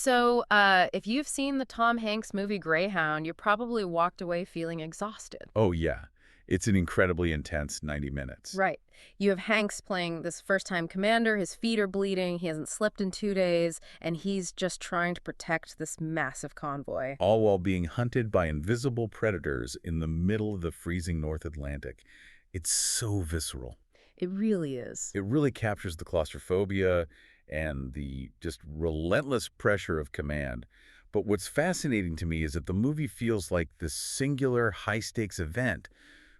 So, if you've seen the Tom Hanks movie Greyhound, you probably walked away feeling exhausted. Oh, yeah. It's an incredibly intense 90 minutes. Right. You have Hanks playing this first-time commander, his feet are bleeding, he hasn't slept in 2 days, and he's just trying to protect this massive convoy. All while being hunted by invisible predators in the middle of the freezing North Atlantic. It's so visceral. It really is. It really captures the claustrophobia and the just relentless pressure of command. But what's fascinating to me is that the movie feels like this singular high-stakes event,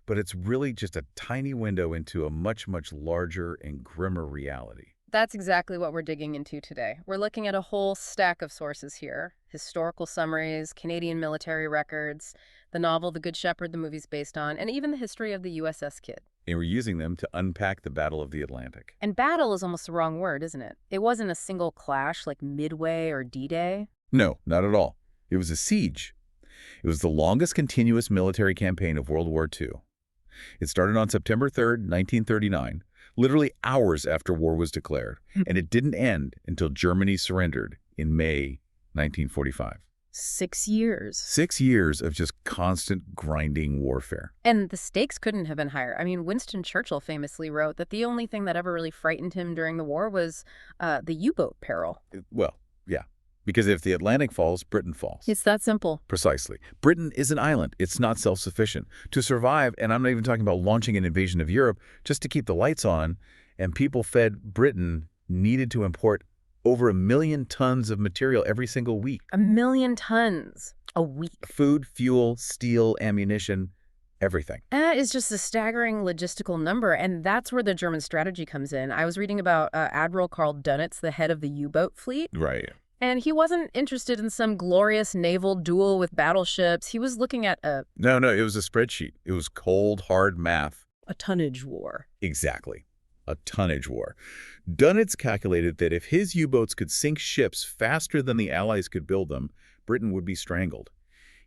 but it's really just a tiny window into a much, much larger and grimmer reality. That's exactly what we're digging into today. We're looking at a whole stack of sources here. Historical summaries, Canadian military records, the novel The Good Shepherd the movie's based on, and even the history of the USS Kidd. And we're using them to unpack the Battle of the Atlantic. And battle is almost the wrong word, isn't it? It wasn't a single clash like Midway or D-Day. No, not at all. It was a siege. It was the longest continuous military campaign of World War II. It started on September 3rd, 1939, literally hours after war was declared, and it didn't end until Germany surrendered in May 1945. 6 years. 6 years of just constant grinding warfare. And the stakes couldn't have been higher. I mean, Winston Churchill famously wrote that the only thing that ever really frightened him during the war was the U-boat peril. Well, yeah, because if the Atlantic falls, Britain falls. It's that simple. Precisely. Britain is an island. It's not self-sufficient. To survive, and I'm not even talking about launching an invasion of Europe, just to keep the lights on, and people fed Britain needed to import over 1 million tons of material every single week. 1 million tons a week. Food, fuel, steel, ammunition, everything. That is just a staggering logistical number, and that's where the German strategy comes in. I was reading about Admiral Karl Dönitz, the head of the U-boat fleet. Right. And he wasn't interested in some glorious naval duel with battleships. He was looking at No, it was a spreadsheet. It was cold, hard math. a tonnage war. Exactly. A tonnage war. Dönitz calculated that if his U-boats could sink ships faster than the Allies could build them, Britain would be strangled.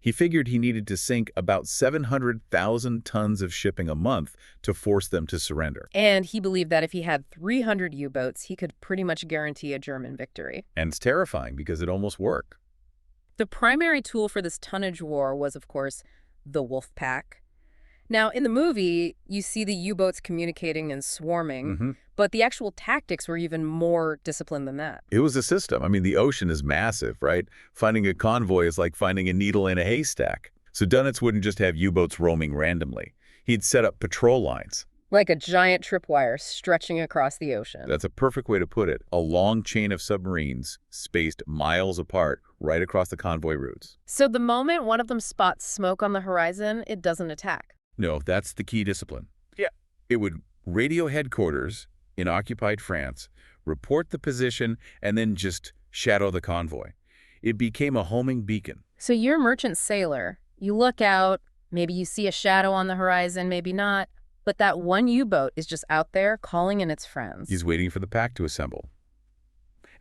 He figured he needed to sink about 700,000 tons of shipping a month to force them to surrender. And he believed that if he had 300 U-boats, he could pretty much guarantee a German victory. And it's terrifying because it almost worked. The primary tool for this tonnage war was, of course, the wolf pack. Now, in the movie, you see the U-boats communicating and swarming, but the actual tactics were even more disciplined than that. It was a system. I mean, the ocean is massive, right? Finding a convoy is like finding a needle in a haystack. So Dönitz wouldn't just have U-boats roaming randomly. He'd set up patrol lines. Like a giant tripwire stretching across the ocean. That's a perfect way to put it. A long chain of submarines spaced miles apart right across the convoy routes. So the moment one of them spots smoke on the horizon, it doesn't attack. No, that's the key discipline. Yeah. It would radio headquarters in occupied France, report the position, and then just shadow the convoy. It became a homing beacon. So you're a merchant sailor. You look out, maybe you see a shadow on the horizon, maybe not. But that one U-boat is just out there calling in its friends. He's waiting for the pack to assemble.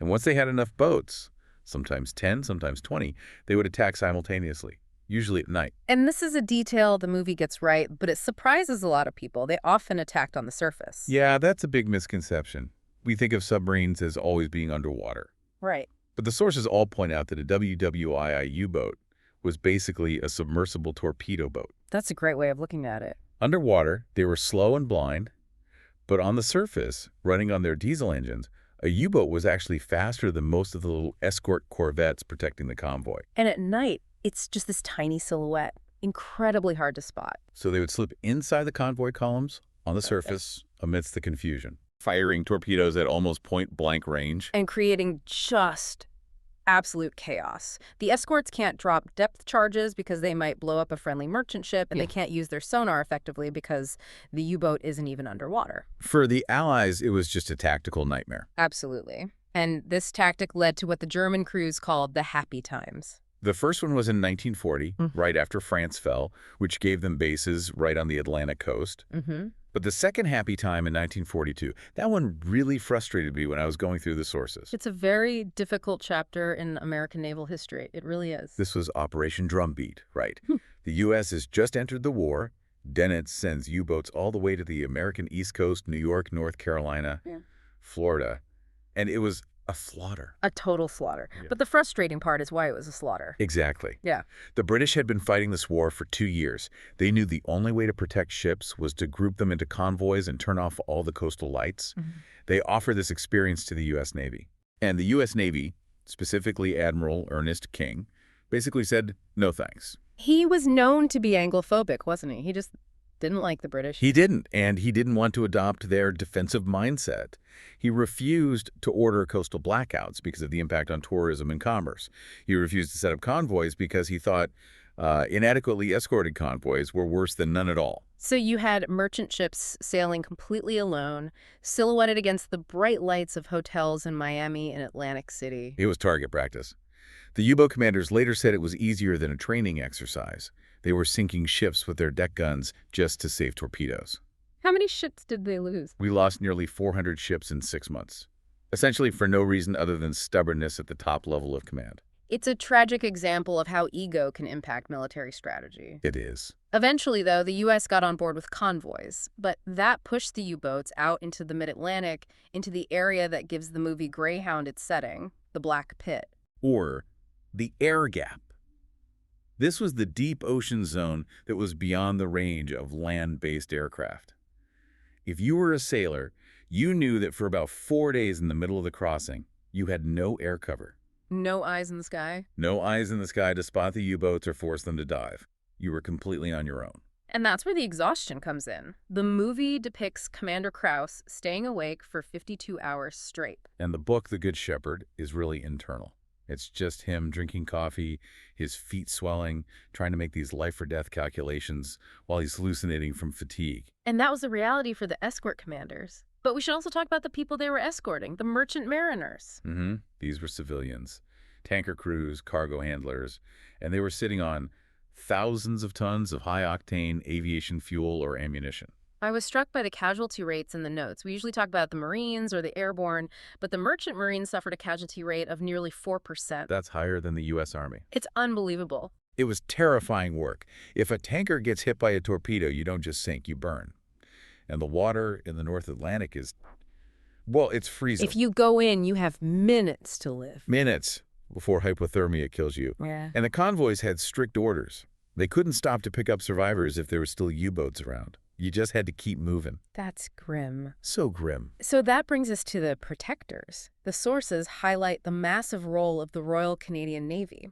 And once they had enough boats, sometimes 10, sometimes 20, they would attack simultaneously, usually at night. And this is a detail the movie gets right, but it surprises a lot of people. They often attacked on the surface. Yeah, that's a big misconception. We think of submarines as always being underwater. Right. But the sources all point out that a WWII U-boat was basically a submersible torpedo boat. That's a great way of looking at it. Underwater, they were slow and blind, but on the surface, running on their diesel engines, a U-boat was actually faster than most of the little escort corvettes protecting the convoy. And at night, it's just this tiny silhouette, incredibly hard to spot. So they would slip inside the convoy columns on the surface amidst the confusion, firing torpedoes at almost point-blank range. And creating just absolute chaos. The escorts can't drop depth charges because they might blow up a friendly merchant ship, and they can't use their sonar effectively because the U-boat isn't even underwater. For the Allies, it was just a tactical nightmare. Absolutely. And this tactic led to what the German crews called the happy times. The first one was in 1940, right after France fell, which gave them bases right on the Atlantic coast. But the second happy time in 1942, that one really frustrated me when I was going through the sources. It's a very difficult chapter in American naval history. It really is. This was Operation Drumbeat, right? The U.S. has just entered the war. Dönitz sends U-boats all the way to the American East Coast, New York, North Carolina, Florida. And it was A slaughter. A total slaughter. Yeah. But the frustrating part is why it was a slaughter. Exactly. Yeah. The British had been fighting this war for 2 years. They knew the only way to protect ships was to group them into convoys and turn off all the coastal lights. They offered this experience to the U.S. Navy. And the U.S. Navy, specifically Admiral Ernest King, basically said, no thanks. He was known to be Anglophobic, wasn't he? He just didn't like the British. He didn't, and he didn't want to adopt their defensive mindset. He refused to order coastal blackouts because of the impact on tourism and commerce. He refused to set up convoys because he thought inadequately escorted convoys were worse than none at all. So you had merchant ships sailing completely alone, silhouetted against the bright lights of hotels in Miami and Atlantic City. It was target practice. The U-boat commanders later said it was easier than a training exercise. They were sinking ships with their deck guns just to save torpedoes. How many ships did they lose? We lost nearly 400 ships in 6 months, essentially for no reason other than stubbornness at the top level of command. It's a tragic example of how ego can impact military strategy. It is. Eventually, though, the U.S. got on board with convoys, but that pushed the U-boats out into the mid-Atlantic, into the area that gives the movie Greyhound its setting, the Black Pit. Or the air gap. This was the deep ocean zone that was beyond the range of land-based aircraft. If you were a sailor, you knew that for about 4 days in the middle of the crossing, you had no air cover. No eyes in the sky? No eyes in the sky to spot the U-boats or force them to dive. You were completely on your own. And that's where the exhaustion comes in. The movie depicts Commander Krauss staying awake for 52 hours straight. And the book, The Good Shepherd, is really internal. It's just him drinking coffee, his feet swelling, trying to make these life-or-death calculations while he's hallucinating from fatigue. And that was the reality for the escort commanders. But we should also talk about the people they were escorting, the merchant mariners. These were civilians, tanker crews, cargo handlers, and they were sitting on thousands of tons of high-octane aviation fuel or ammunition. I was struck by the casualty rates in the notes. We usually talk about the Marines or the airborne, but the merchant Marines suffered a casualty rate of nearly 4%. That's higher than the U.S. Army. It's unbelievable. It was terrifying work. If a tanker gets hit by a torpedo, you don't just sink, you burn. And the water in the North Atlantic is, well, it's freezing. If you go in, you have minutes to live. Minutes before hypothermia kills you. Yeah. And the convoys had strict orders. They couldn't stop to pick up survivors if there were still U-boats around. You just had to keep moving. That's grim. So grim. So that brings us to the protectors. The sources highlight the massive role of the Royal Canadian Navy.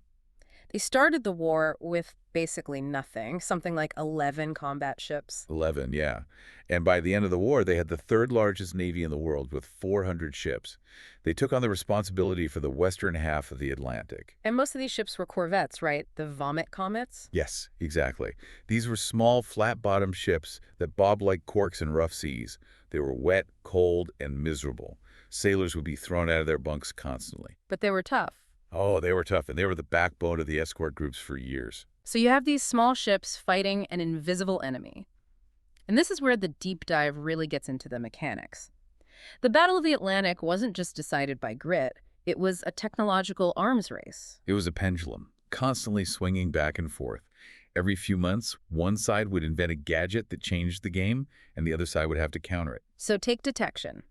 They started the war with basically nothing, something like 11 combat ships. 11, yeah. And by the end of the war, they had the third largest navy in the world with 400 ships. They took on the responsibility for the western half of the Atlantic. And most of these ships were corvettes, right? The Vomit Comets? Yes, exactly. These were small, flat-bottomed ships that bobbed like corks in rough seas. They were wet, cold, and miserable. Sailors would be thrown out of their bunks constantly. But they were tough. Oh, they were tough, and they were the backbone of the escort groups for years. So you have these small ships fighting an invisible enemy. And this is where the deep dive really gets into the mechanics. The Battle of the Atlantic wasn't just decided by grit. It was a technological arms race. It was a pendulum, constantly swinging back and forth. Every few months, one side would invent a gadget that changed the game, and the other side would have to counter it. So take detection.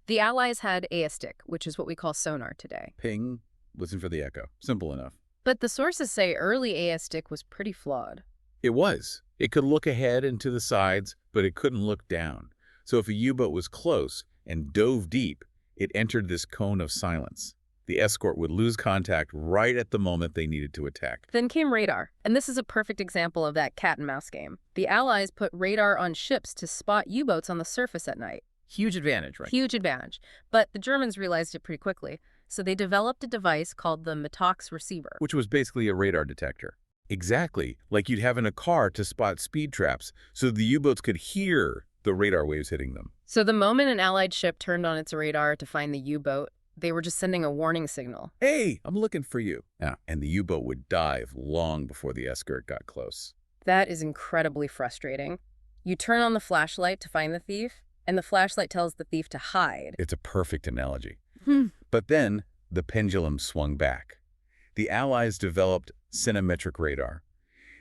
The Allies had AISTIC, which is what we call sonar today. Ping, listen for the echo. Simple enough. But the sources say early AISTIC was pretty flawed. It was. It could look ahead and to the sides, but it couldn't look down. So if a U-boat was close and dove deep, it entered this cone of silence. The escort would lose contact right at the moment they needed to attack. Then came radar, and this is a perfect example of that cat-and-mouse game. The Allies put radar on ships to spot U-boats on the surface at night. Huge advantage, right? Huge advantage. But the Germans realized it pretty quickly, so they developed a device called the Matox receiver. Which was basically a radar detector. Exactly, like you'd have in a car to spot speed traps, so the U-boats could hear the radar waves hitting them. So the moment an Allied ship turned on its radar to find the U-boat, they were just sending a warning signal. Hey, I'm looking for you. Yeah, and the U-boat would dive long before the escort got close. That is incredibly frustrating. You turn on the flashlight to find the thief, and the flashlight tells the thief to hide. It's a perfect analogy. But then the pendulum swung back. The Allies developed centimetric radar.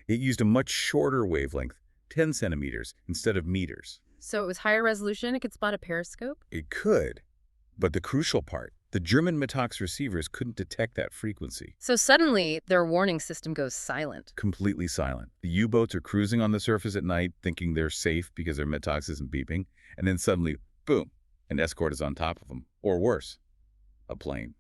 It used a much shorter wavelength, 10 centimeters, instead of meters. So it was higher resolution, it could spot a periscope? It could. But the crucial part, The German Metox receivers couldn't detect that frequency. So suddenly, their warning system goes silent. Completely silent. The U-boats are cruising on the surface at night, thinking they're safe because their Metox isn't beeping, and then suddenly, boom, an escort is on top of them. Or worse, a plane.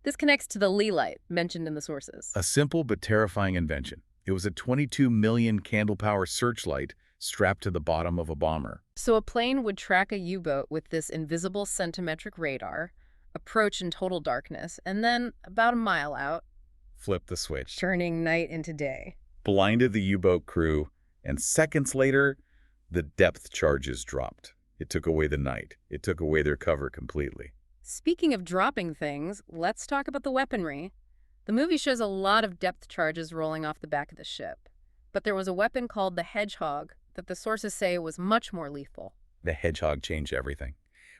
This connects to the Lee light mentioned in the sources. A simple but terrifying invention. It was a 22 million candle-power searchlight strapped to the bottom of a bomber. So a plane would track a U-boat with this invisible centimetric radar, approach in total darkness, and then, about a mile out, Flip the switch. turning night into day. Blinded the U-boat crew, and seconds later, the depth charges dropped. It took away the night. It took away their cover completely. Speaking of dropping things, let's talk about the weaponry. The movie shows a lot of depth charges rolling off the back of the ship. But there was a weapon called the Hedgehog that the sources say was much more lethal. The Hedgehog changed everything.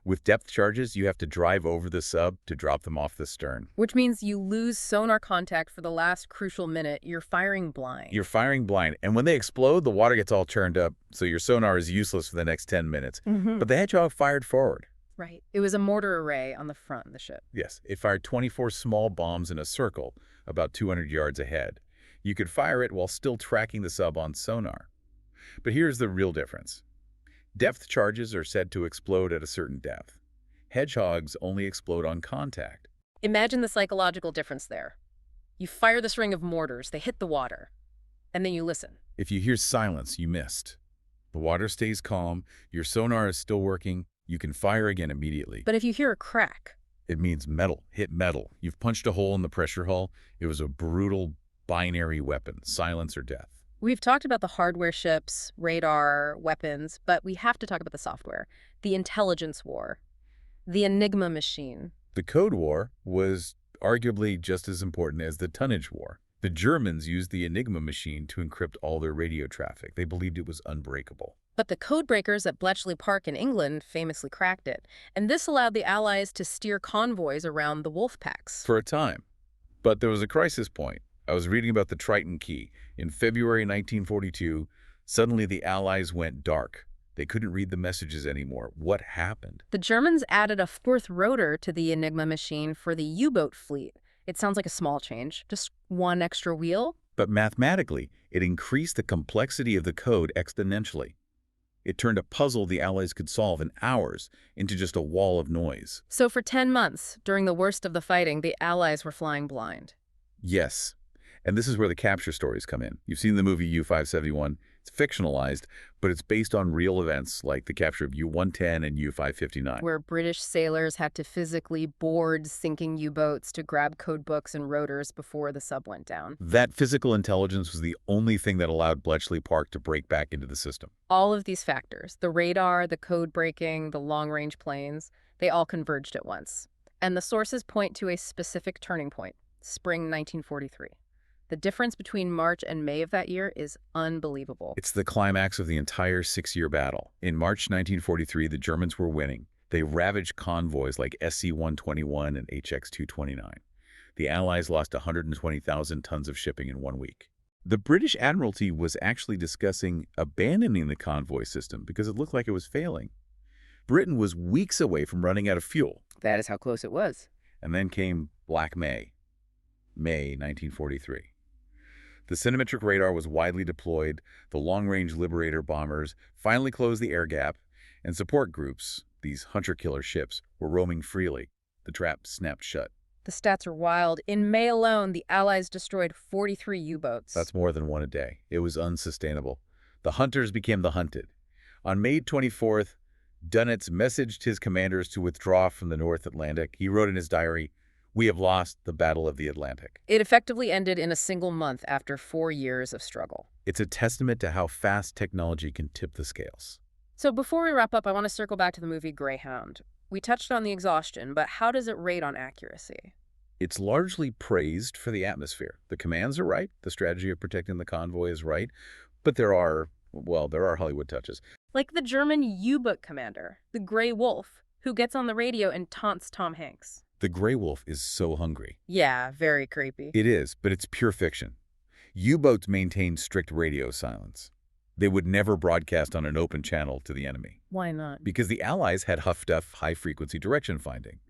With depth charges, you have to drive over the sub to drop them off the stern. Which means you lose sonar contact for the last crucial minute. You're firing blind. You're firing blind, and when they explode, the water gets all churned up, so your sonar is useless for the next 10 minutes. But the Hedgehog fired forward. Right. It was a mortar array on the front of the ship. Yes, it fired 24 small bombs in a circle, about 200 yards ahead. You could fire it while still tracking the sub on sonar. But here's the real difference. Depth charges are said to explode at a certain depth. Hedgehogs only explode on contact. Imagine the psychological difference there. You fire this ring of mortars, they hit the water, and then you listen. If you hear silence, you missed. The water stays calm, your sonar is still working, you can fire again immediately. But if you hear a crack, it means metal, hit metal. You've punched a hole in the pressure hull. It was a brutal binary weapon, silence or death. we've talked about the hardware ships, radar, weapons, but we have to talk about the software, the intelligence war, the Enigma machine. The Code War was arguably just as important as the tonnage war. The Germans used the Enigma machine to encrypt all their radio traffic. They believed it was unbreakable. But the codebreakers at Bletchley Park in England famously cracked it, and this allowed the Allies to steer convoys around the wolf packs. For a time. But there was a crisis point. I was reading about the Triton Key. In February 1942, suddenly the Allies went dark. They couldn't read the messages anymore. What happened? The Germans added a fourth rotor to the Enigma machine for the U-boat fleet. It sounds like a small change, just one extra wheel. But mathematically, it increased the complexity of the code exponentially. It turned a puzzle the Allies could solve in hours into just a wall of noise. So for 10 months, during the worst of the fighting, the Allies were flying blind. Yes. And this is where the capture stories come in. You've seen the movie U-571. It's fictionalized, but it's based on real events like the capture of U-110 and U-559. Where British sailors had to physically board sinking U-boats to grab code books and rotors before the sub went down. That physical intelligence was the only thing that allowed Bletchley Park to break back into the system. All of these factors, the radar, the code breaking, the long-range planes, they all converged at once. And the sources point to a specific turning point, spring 1943. The difference between March and May of that year is unbelievable. It's the climax of the entire six-year battle. In March 1943, the Germans were winning. They ravaged convoys like SC-121 and HX-229. The Allies lost 120,000 tons of shipping in 1 week. The British Admiralty was actually discussing abandoning the convoy system because it looked like it was failing. Britain was weeks away from running out of fuel. That is how close it was. And then came Black May, May 1943. The centimetric radar was widely deployed, the long-range Liberator bombers finally closed the air gap, and support groups, these hunter-killer ships, were roaming freely. The trap snapped shut. The stats are wild. In May alone, the Allies destroyed 43 U-boats. That's more than one a day. It was unsustainable. The hunters became the hunted. On May 24th, Dönitz messaged his commanders to withdraw from the North Atlantic. He wrote in his diary, "We have lost the Battle of the Atlantic." It effectively ended in a single month after 4 years of struggle. It's a testament to how fast technology can tip the scales. So before we wrap up, I want to circle back to the movie Greyhound. We touched on the exhaustion, but how does it rate on accuracy? It's largely praised for the atmosphere. The commands are right. The strategy of protecting the convoy is right. But there are Hollywood touches. Like the German U-boat commander, the Grey Wolf, who gets on the radio and taunts Tom Hanks. The Grey Wolf is so hungry. Yeah, very creepy. It is, but it's pure fiction. U-boats maintain strict radio silence. They would never broadcast on an open channel to the enemy. Why not? Because the Allies had huffed up high-frequency direction finding.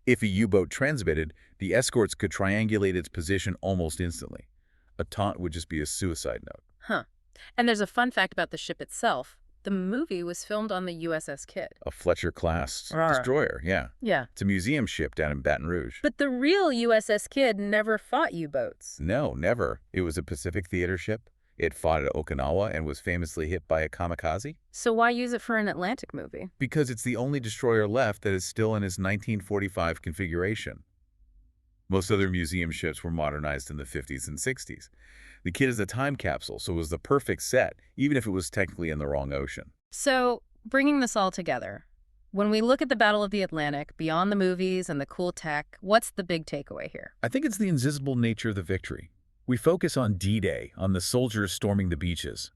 If a U-boat transmitted, the escorts could triangulate its position almost instantly. A taunt would just be a suicide note. Huh. And there's a fun fact about the ship itself. The movie was filmed on the USS Kidd. A Fletcher-class Rawr. destroyer, yeah. Yeah. It's a museum ship down in Baton Rouge. But the real USS Kidd never fought U-boats. No, never. It was a Pacific theater ship. It fought at Okinawa and was famously hit by a kamikaze. So why use it for an Atlantic movie? Because it's the only destroyer left that is still in its 1945 configuration. Most other museum ships were modernized in the 50s and 60s. The Kidd is a time capsule, so it was the perfect set, even if it was technically in the wrong ocean. So, bringing this all together, when we look at the Battle of the Atlantic, beyond the movies and the cool tech, what's the big takeaway here? I think it's the invisible nature of the victory. We focus on D-Day, on the soldiers storming the beaches.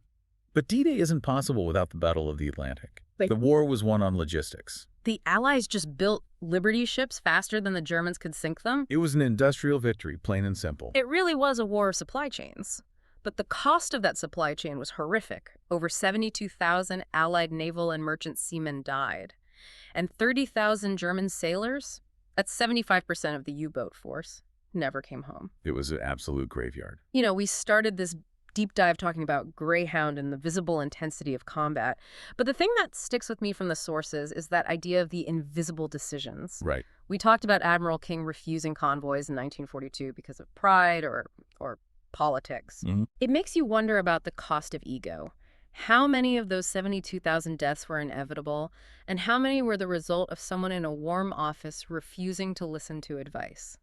But D-Day isn't possible without the Battle of the Atlantic. Wait. The war was won on logistics. The Allies just built Liberty ships faster than the Germans could sink them? It was an industrial victory, plain and simple. It really was a war of supply chains. But the cost of that supply chain was horrific. Over 72,000 Allied naval and merchant seamen died. And 30,000 German sailors, that's 75% of the U-boat force, never came home. It was an absolute graveyard. You know, we started this deep dive talking about Greyhound and the visible intensity of combat. But the thing that sticks with me from the sources is that idea of the invisible decisions. Right. We talked about Admiral King refusing convoys in 1942 because of pride or politics. Mm-hmm. It makes you wonder about the cost of ego. How many of those 72,000 deaths were inevitable, and how many were the result of someone in a warm office refusing to listen to advice?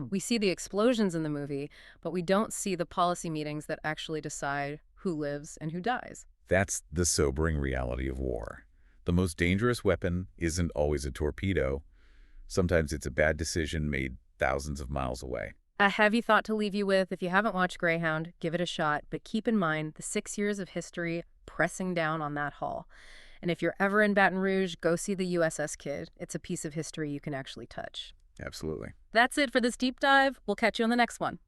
We see the explosions in the movie, but we don't see the policy meetings that actually decide who lives and who dies. That's the sobering reality of war. The most dangerous weapon isn't always a torpedo. Sometimes it's a bad decision made thousands of miles away. A heavy thought to leave you with. If you haven't watched Greyhound, give it a shot, but keep in mind the 6 years of history pressing down on that hull. And if you're ever in Baton Rouge, go see the USS Kidd. It's a piece of history you can actually touch. Absolutely. That's it for this deep dive. We'll catch you on the next one.